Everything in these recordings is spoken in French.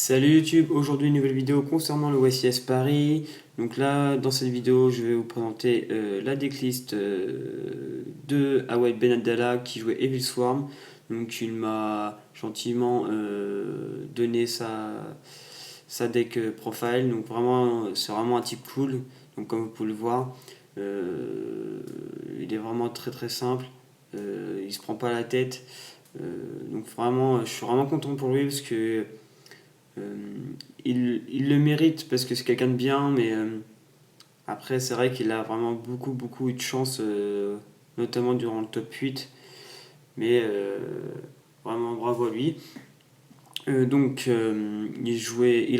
Salut YouTube, aujourd'hui une nouvelle vidéo concernant le YCS Paris. Donc là, dans cette vidéo, je vais vous présenter la decklist de Awad Ben Abdallah qui jouait Evil Swarm. Donc il m'a gentiment donné sa deck profile. Donc vraiment, c'est vraiment un type cool. Donc comme vous pouvez le voir, il est vraiment très très simple. Il se prend pas la tête. Donc vraiment, je suis vraiment content pour lui parce que euh, il le mérite parce que c'est quelqu'un de bien, mais après, c'est vrai qu'il a vraiment beaucoup eu de chance, notamment durant le top 8. Mais vraiment bravo à lui. Il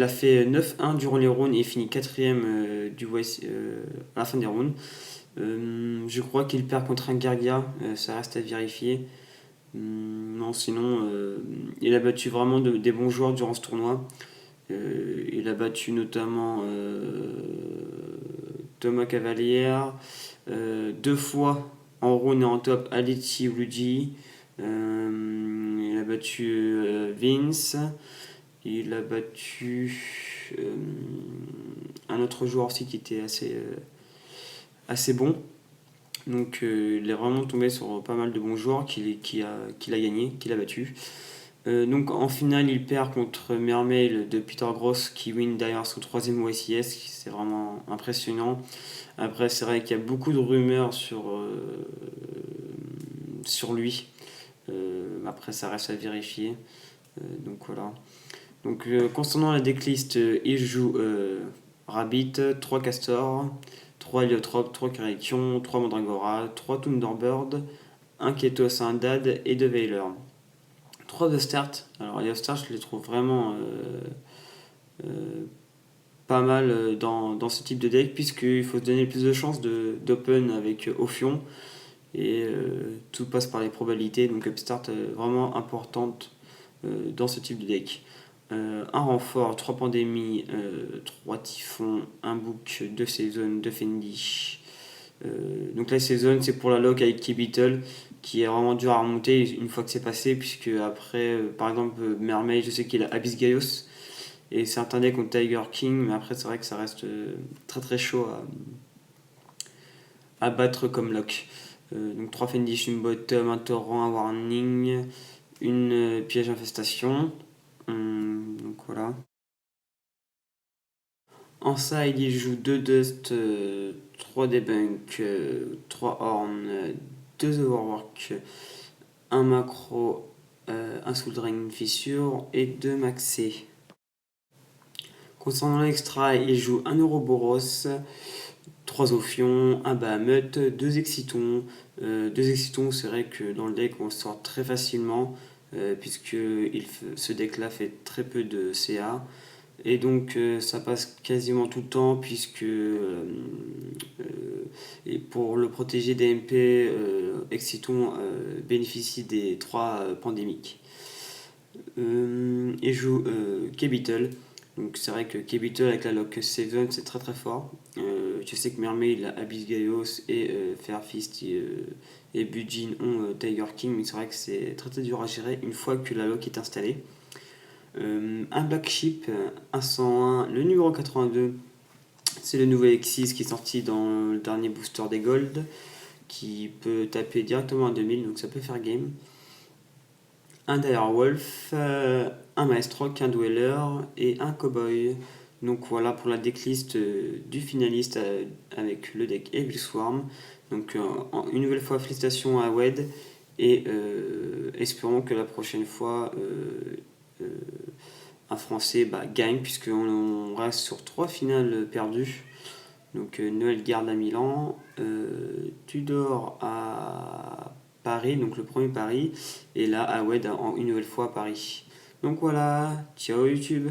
a fait 9-1 durant les rounds et finit 4ème à la fin des rounds. Je crois qu'il perd contre un Gargia, ça reste à vérifier. Non, sinon, il a battu vraiment des bons joueurs durant ce tournoi. Il a battu notamment Thomas Cavalière, deux fois en round et en top Alici Luigi. Il a battu Vince. Il a battu un autre joueur aussi qui était assez bon. Donc il est vraiment tombé sur pas mal de bons joueurs qu'il a gagné, qu'il a battu. Donc en finale, il perd contre Mermail de Peter Gross qui win derrière son troisième OSIS. C'est vraiment impressionnant. Après, c'est vrai qu'il y a beaucoup de rumeurs sur lui. Après, ça reste à vérifier. Donc voilà. Donc concernant la decklist, il joue Rabbit, 3 Castor, 3 Heliotrope, 3 Carition, 3 Mandragora, 3 Thunderbird, 1 Ketos, 1 Dad et 2 Veiler. 3 de start. Alors les start, je les trouve vraiment pas mal dans ce type de deck, puisqu'il faut se donner plus de chances d'open avec Ophion. Et tout passe par les probabilités, donc upstart vraiment importante dans ce type de deck. Un renfort, 3 pandémies, 3 typhons, un book, 2 saisons, 2 Fendi. Donc la saison, c'est pour la lock avec Key qui est vraiment dur à remonter une fois que c'est passé, puisque après, par exemple, Mermaid, je sais qu'il a Abyss Gaios, et certains decks ont Tiger King, mais après, c'est vrai que ça reste très très chaud à battre comme lock. Donc 3 Fendish, une bottom, un torrent, un warning, une piège infestation. Donc voilà. En side, il joue 2 Dust, 3 Debunk, 3 Horn, 2 Overwork, un Macro, un Soul Drain, une Fissure et 2 Maxé. Concernant l'extra, il joue 1 Ouroboros, 3 Ophions, un Bahamut, 2 Excitons. 2 Excitons, c'est vrai que dans le deck on sort très facilement, puisque ce deck là fait très peu de CA. Et donc ça passe quasiment tout le temps, puisque et pour le protéger des MP, Exciton bénéficie des 3 pandémiques. Et joue K-Beetle. Donc c'est vrai que K-Beetle avec la lock 7 c'est très très fort. Je sais que Mermaid, il a Abyss Gaios et Fairfist et Bujin ont Tiger King, mais c'est vrai que c'est très très dur à gérer une fois que la lock est installée. Un Black Sheep, un 101, le numéro 82, c'est le nouvel X6 qui est sorti dans le dernier booster des Gold, qui peut taper directement à 2000, donc ça peut faire game. Un Direwolf, un Maestroc, un Dweller et un Cowboy. Donc voilà pour la decklist du finaliste avec le deck Evil Swarm. Donc une nouvelle fois félicitations à Wed et espérons que la prochaine fois un Français gagne, puisqu'on reste sur 3 finales perdues. Donc Noël Garde à Milan, Tudor à Paris, donc le premier Paris, et là Awed une nouvelle fois à Paris. Donc voilà, ciao YouTube.